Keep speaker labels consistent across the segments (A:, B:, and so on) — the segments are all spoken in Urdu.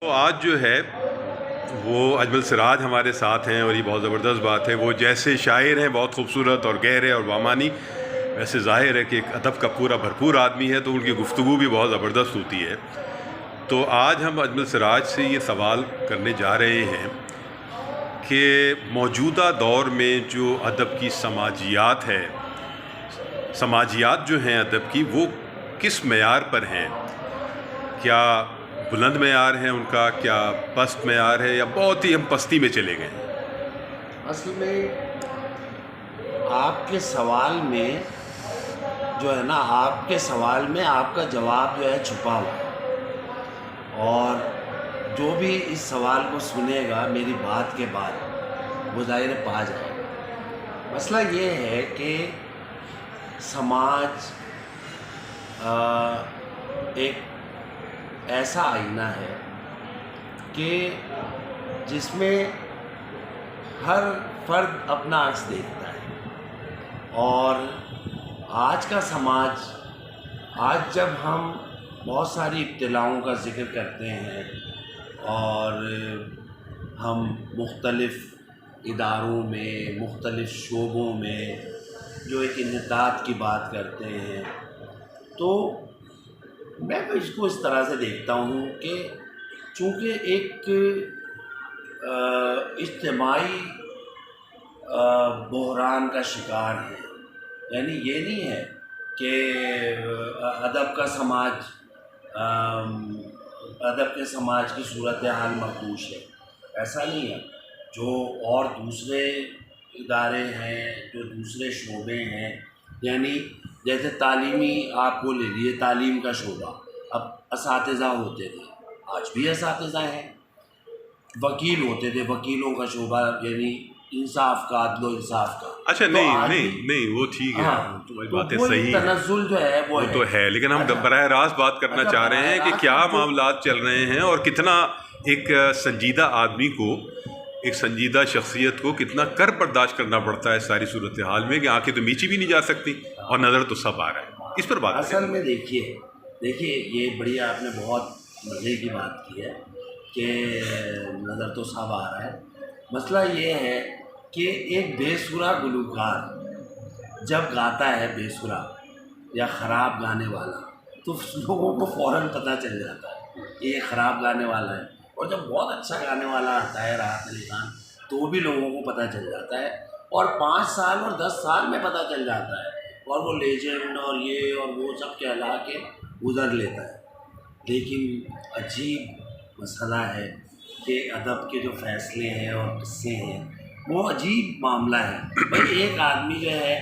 A: تو آج جو ہے وہ اجمل سراج ہمارے ساتھ ہیں اور یہ بہت زبردست بات ہے. وہ جیسے شاعر ہیں بہت خوبصورت اور گہرے اور بامانی، ویسے ظاہر ہے کہ ایک ادب کا پورا بھرپور آدمی ہے تو ان کی گفتگو بھی بہت زبردست ہوتی ہے. تو آج ہم اجمل سراج سے یہ سوال کرنے جا رہے ہیں کہ موجودہ دور میں جو ادب کی سماجیات جو ہیں ادب کی، وہ کس معیار پر ہیں؟ کیا بلند معیار ہے ان کا، کیا پست معیار ہے، یا بہت ہی ہم پستی میں چلے گئے ہیں؟
B: اصل میں آپ کے سوال میں جو ہے نا، آپ کے سوال میں آپ کا جواب جو ہے چھپا ہوا ہے، اور جو بھی اس سوال کو سنے گا میری بات کے بعد وہ ظاہر پا جائے گا. مسئلہ یہ ہے کہ سماج ایک ایسا آئینہ ہے کہ جس میں ہر فرد اپنا عکس دیکھتا ہے. اور آج کا سماج، آج جب ہم بہت ساری ابتلاؤں کا ذکر کرتے ہیں اور ہم مختلف اداروں میں، مختلف شعبوں میں جو ایک انحطاط کی بات کرتے ہیں، تو میں اس کو اس طرح سے دیکھتا ہوں کہ چونکہ ایک اجتماعی بحران کا شکار ہے. یعنی یہ نہیں ہے کہ ادب کے سماج کی صورتحال مخدوش ہے، ایسا نہیں ہے. جو اور دوسرے ادارے ہیں، جو دوسرے شعبے ہیں، یعنی جیسے تعلیمی آپ کو لے لیے، تعلیم کا شعبہ، اب اساتذہ ہوتے تھے، آج بھی اساتذہ ہیں. وکیل ہوتے تھے، وکیلوں کا شعبہ، یعنی انصاف کا، عدل و انصاف کا.
A: اچھا،
B: تو
A: نہیں
B: آج
A: نہیں
B: بھی
A: نہیں وہ ٹھیک ہے، تمہاری باتیں
B: وہ
A: صحیح ہیں،
B: تنزل جو ہے وہ
A: تو ہے، لیکن ہم براہ راست بات کرنا چاہ رہے ہیں کہ کیا معاملات چل رہے ہیں اور کتنا ایک سنجیدہ آدمی کو، ایک سنجیدہ شخصیت کو کتنا کر برداشت کرنا پڑتا ہے ساری صورتحال میں، کہ آنکھیں تو میچی بھی نہیں جا سکتی اور نظر تو سب آ رہا ہے. اس پر بات
B: اصل میں دیکھیے یہ بڑی آپ نے بہت مزے کی بات کی ہے کہ نظر تو سب آ رہا ہے. مسئلہ یہ ہے کہ ایک بے سرا گلوکار جب گاتا ہے، بے سرا یا خراب گانے والا، تو لوگوں کو فوراً پتہ چل جاتا ہے کہ یہ خراب گانے والا ہے. اور جب بہت اچھا گانے والا آتا ہے، راحت علی خان، تو بھی لوگوں کو پتہ چل جاتا ہے، اور 5 سال اور 10 سال میں پتہ چل جاتا ہے، اور وہ لیجنڈ اور یہ اور وہ سب کہلا کے گزر لیتا ہے. لیکن عجیب مسئلہ ہے کہ ادب کے جو فیصلے ہیں اور قصے ہیں، وہ عجیب معاملہ ہے. بھائی ایک آدمی جو ہے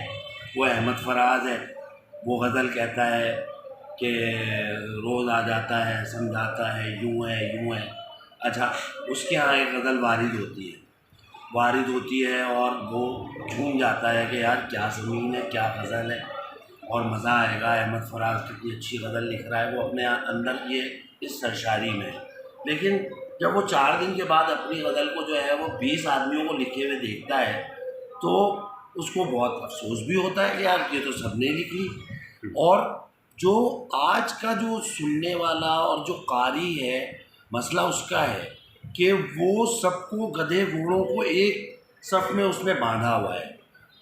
B: وہ احمد فراز ہے، وہ غزل کہتا ہے کہ روز آ جاتا ہے، سمجھاتا ہے، یوں ہے یوں ہے. اچھا، اس کے ہاں ایک غزل وارد ہوتی ہے اور وہ جھوم جاتا ہے کہ یار کیا زمین ہے، کیا غزل ہے، اور مزہ آئے گا، احمد فراز کتنی اچھی غزل لکھ رہا ہے. وہ اپنے اندر یہ اس سرشاری میں ہے. لیکن جب وہ 4 دن کے بعد اپنی غزل کو جو ہے وہ 20 آدمیوں کو لکھے ہوئے دیکھتا ہے، تو اس کو بہت افسوس بھی ہوتا ہے کہ یار یہ تو سب نے لکھ لی. اور جو آج کا جو سننے والا اور جو قاری ہے، مسئلہ اس کا ہے کہ وہ سب کو، گدھے گھوڑوں کو ایک صف میں اس میں باندھا ہوا ہے.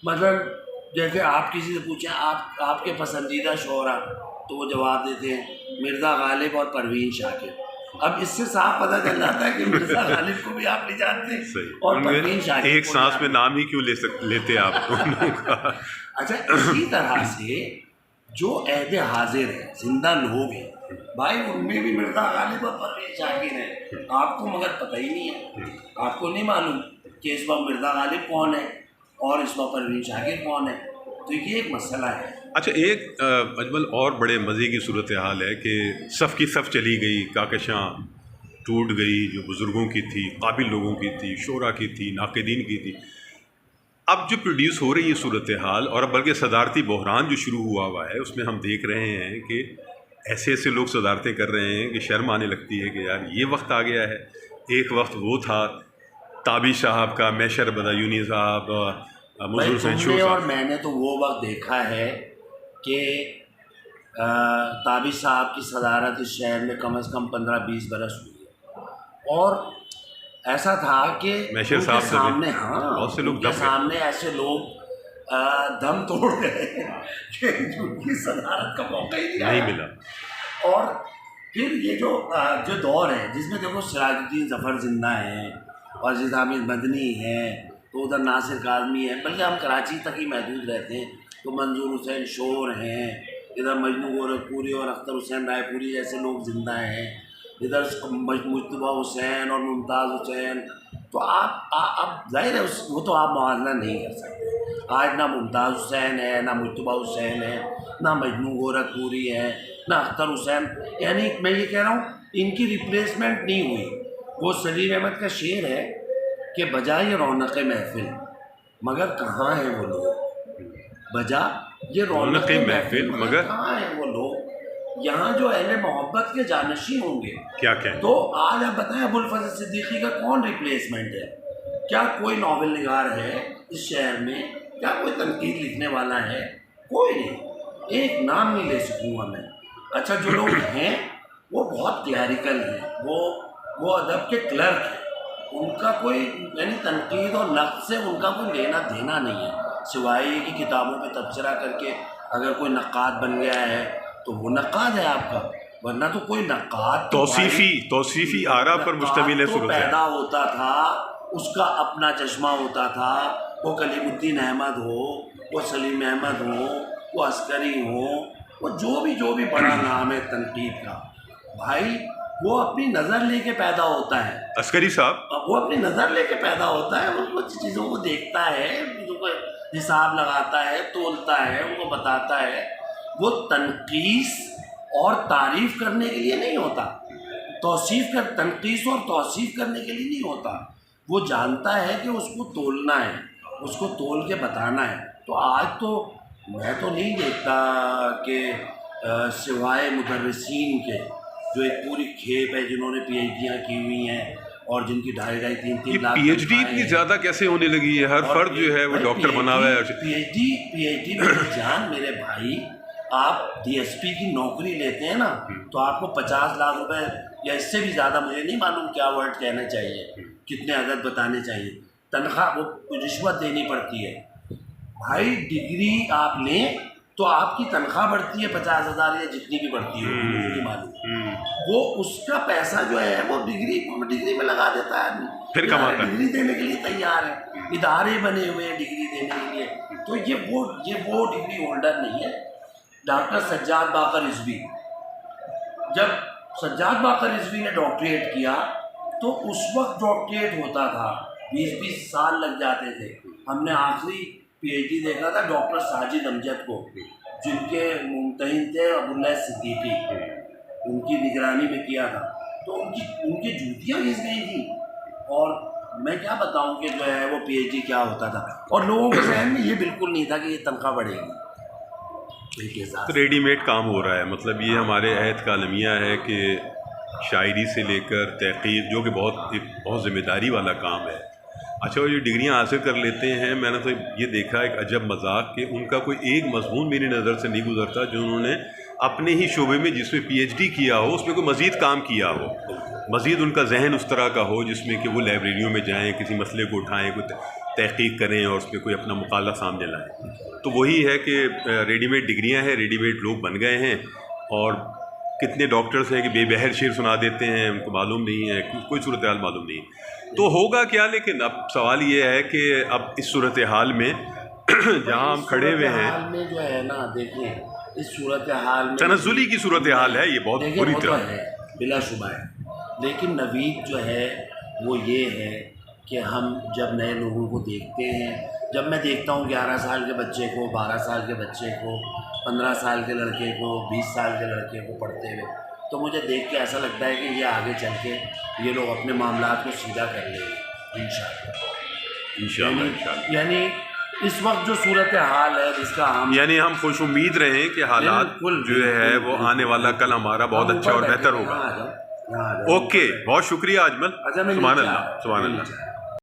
B: مثلاً جیسے آپ کسی سے پوچھیں آپ کے پسندیدہ شعرا، تو وہ جواب دیتے ہیں مرزا غالب اور پروین شاکر. اب اس سے صاف پتہ چل جاتا ہے کہ مرزا غالب کو بھی آپ نہیں جانتے اور پروین شاکر
A: ایک
B: کو
A: سانس میں نام ہی کیوں لیتے آپ دونوں کا؟
B: اچھا، اسی طرح سے جو عہد حاضر ہیں، زندہ لوگ ہیں، بھائی ان میں بھی مرزا غالب اور پروین شاکر ہیں. آپ کو مگر پتہ ہی نہیں ہے، آپ کو نہیں معلوم کہ اس وقت مرزا غالب کون ہے اور اس وقت پروین شاکر کون ہے. تو یہ ایک مسئلہ ہے.
A: اچھا، ایک اجمل اور بڑے مزے کی صورتحال ہے کہ صف کی صف چلی گئی، کاکشاں ٹوٹ گئی، جو بزرگوں کی تھی، قابل لوگوں کی تھی، شعراء کی تھی، ناقدین کی تھی. اب جو پروڈیوس ہو رہی ہے صورتحال، اور اب بلکہ صدارتی بحران جو شروع ہوا ہے، اس میں ہم دیکھ رہے ہیں کہ ایسے ایسے لوگ صدارتیں کر رہے ہیں کہ شرم آنے لگتی ہے کہ یار یہ وقت آ گیا ہے. ایک وقت وہ تھا تابی صاحب کا، میشر بدایونی صاحب، مظہر حسین شو
B: اور
A: صاحب.
B: میں نے تو وہ وقت دیکھا ہے کہ تابی صاحب کی صدارت اس شہر میں کم از کم 15-20 برس ہوئی ہے. اور ایسا تھا کہ
A: میشر
B: ان کے
A: صاحب سے بھی
B: سامنے
A: بہت سے لوگ
B: ان کے
A: دب گئے۔
B: سامنے ایسے لوگ دم توڑ گئے کہ ان کی صدارت کا موقع ہی
A: نہیں ملا۔
B: اور پھر یہ جو دور ہے جس میں دیکھو سراج الدین ظفر زندہ ہیں اور عزیز حامد مدنی ہیں، تو ادھر ناصر کاظمی ہے، بلکہ ہم کراچی تک ہی محدود رہتے ہیں تو منظور حسین شور ہیں، ادھر مجنو گورکھپوری اور اختر حسین رائے پوری جیسے لوگ زندہ ہیں، ادھر مجتبیٰ حسین اور ممتاز حسین، تو آپ ظاہر ہے وہ تو آپ موازنہ نہیں کر سکتے۔ آج نہ ممتاز حسین ہے، نہ مجتبیٰ حسین ہے، نہ مجنو گورکھپوری ہے، نہ اختر حسین، یعنی میں یہ کہہ رہا ہوں ان کی ریپلیسمنٹ نہیں ہوئی۔ وہ سلیم احمد کا شعر ہے کہ بجائے رونق محفل مگر کہاں ہیں وہ لوگ، بجا یہ رونق محفل مگر کہاں ہیں وہ لوگ، یہاں جو اہل محبت کے جانشین ہوں گے
A: کیا کہیں؟
B: تو آج آپ بتائیں ابوالفضل صدیقی کا کون ریپلیسمنٹ ہے؟ کیا کوئی ناول نگار ہے اس شہر میں؟ کیا کوئی تنقید لکھنے والا ہے؟ کوئی نہیں، ایک نام نہیں لے سکوں گا میں۔ اچھا جو لوگ ہیں وہ بہت کلیریکل ہیں، وہ ادب کے کلرک ہیں، ان کا کوئی یعنی تنقید اور نقد سے ان کا کوئی لینا دینا نہیں ہے، سوائے یہ کہ کتابوں پہ تبصرہ کر کے اگر کوئی نقاد بن گیا ہے تو وہ نقاد ہے آپ کا، ورنہ تو کوئی نقاد
A: توصیفی آراء پر مشتمل ہے صورت ہے۔
B: پیدا ہوتا تھا، اس کا اپنا چشمہ ہوتا تھا، وہ کلیم الدین احمد ہو، وہ سلیم احمد ہو، وہ عسکری ہو، وہ جو بھی بڑا نام ہے تنقید کا، بھائی وہ اپنی نظر لے کے پیدا ہوتا ہے۔
A: عسکری صاحب
B: وہ اپنی نظر لے کے پیدا ہوتا ہے، وہ چیزوں کو دیکھتا ہے، چیزوں کو حساب لگاتا ہے، تولتا ہے، ان کو بتاتا ہے۔ وہ تنقیص اور تعریف کرنے کے لیے نہیں ہوتا، تنقیص اور توصیف کرنے کے لیے نہیں ہوتا، وہ جانتا ہے کہ اس کو تولنا ہے، اس کو تول کے بتانا ہے۔ تو آج تو میں تو نہیں دیکھتا کہ سوائے مدرسین کے جو ایک پوری کھیپ ہے جنہوں نے پی ایچ ڈیاں کی ہوئی ہیں اور جن کی 2.5 3 لاکھ
A: پی ایچ ڈی اتنی زیادہ کیسے ہونے لگی ہے؟ ہر فرد جو ہے وہ ڈاکٹر بنا ہوا ہے۔
B: پی ایچ ڈی میری جان میرے بھائی، آپ ڈی ایس پی کی نوکری لیتے ہیں نا تو آپ کو 50 لاکھ روپے یا اس سے بھی زیادہ، مجھے نہیں معلوم کیا ورڈ کہنا چاہیے، کتنے عدد بتانے چاہیے، تنخواہ وہ رشوت دینی پڑتی ہے۔ بھائی ڈگری آپ لیں تو آپ کی تنخواہ بڑھتی ہے 50,000 یا جتنی بھی بڑھتی ہے، مجھے نہیں معلوم، وہ اس کا پیسہ جو ہے وہ ڈگری میں لگا دیتا ہے آدمی،
A: پھر کماتا ہے،
B: ڈگری دینے کے لیے تیار ہے، ادارے بنے ہوئے ہیں ڈگری دینے کے لیے، تو یہ وہ ڈگری ہولڈر نہیں ہے۔ ڈاکٹر سجاد باقر رضوی، جب سجاد باقر رضوی نے ڈاکٹریٹ کیا تو اس وقت ڈاکٹریٹ ہوتا تھا 20 سال لگ جاتے تھے۔ ہم نے آخری پی ایچ ڈی دیکھا تھا ڈاکٹر ساجد امجد کو، جن کے ممتحن تھے عبداللہ صدیقی، ان کی نگرانی میں کیا تھا، تو ان کی جوتیاں گھس گئی تھیں، اور میں کیا بتاؤں کہ جو ہے وہ پی ایچ ڈی کیا ہوتا تھا، اور لوگوں کے ذہن میں یہ بالکل نہیں تھا کہ یہ تنخواہ بڑھے گی۔
A: ریڈی میڈ کام ہو رہا ہے، مطلب یہ ہمارے عہد کا المیہ ہے کہ شاعری سے لے کر تحقیق، جو کہ بہت ذمہ داری والا کام ہے۔ اچھا وہ جو ڈگریاں حاصل کر لیتے ہیں، میں نے تو یہ دیکھا ایک عجب مذاق کہ ان کا کوئی ایک مضمون میری نظر سے نہیں گزرتا جو انہوں نے اپنے ہی شعبے میں جس میں پی ایچ ڈی کیا ہو اس میں کوئی مزید کام کیا ہو، مزید ان کا ذہن اس طرح کا ہو جس میں کہ وہ لائبریریوں میں جائیں، کسی مسئلے کو اٹھائیں، کوئی تحقیق کریں اور اس پہ کوئی اپنا مقالہ سامنے لائیں۔ تو وہی ہے کہ ریڈی میڈ ڈگریاں ہیں، ریڈی میڈ لوگ بن گئے ہیں، اور کتنے ڈاکٹرز ہیں کہ بے بہر شعر سنا دیتے ہیں، ان کو معلوم نہیں ہے، کوئی صورتحال معلوم نہیں ہے۔ تو ہوگا کیا؟ لیکن اب سوال یہ ہے کہ اب اس صورتحال میں جہاں ہم کھڑے ہوئے ہیں،
B: میں جو ہے نا دیکھیں اس صورتحال میں
A: تنزلی کی صورتحال ہے، یہ بہت بری طرح
B: ہے، بلا شبہ ہے، لیکن نوید جو ہے وہ یہ ہے کہ ہم جب نئے لوگوں کو دیکھتے ہیں، جب میں دیکھتا ہوں 11 سال کے بچے کو، 12 سال کے بچے کو، 15 سال کے لڑکے کو، 20 سال کے لڑکے کو پڑھتے ہوئے، تو مجھے دیکھ کے ایسا لگتا ہے کہ یہ آگے چل کے یہ لوگ اپنے معاملات کو سیدھا کر لیں گے انشاءاللہ۔ یعنی اس وقت جو صورتحال ہے جس کا
A: ہم خوش امید رہیں کہ حالات جو ہے وہ آنے والا کل ہمارا بہت اچھا اور بہتر ہوگا۔ اوکے، بہت شکریہ اجمل، سبحان اللہ، سبحان اللہ۔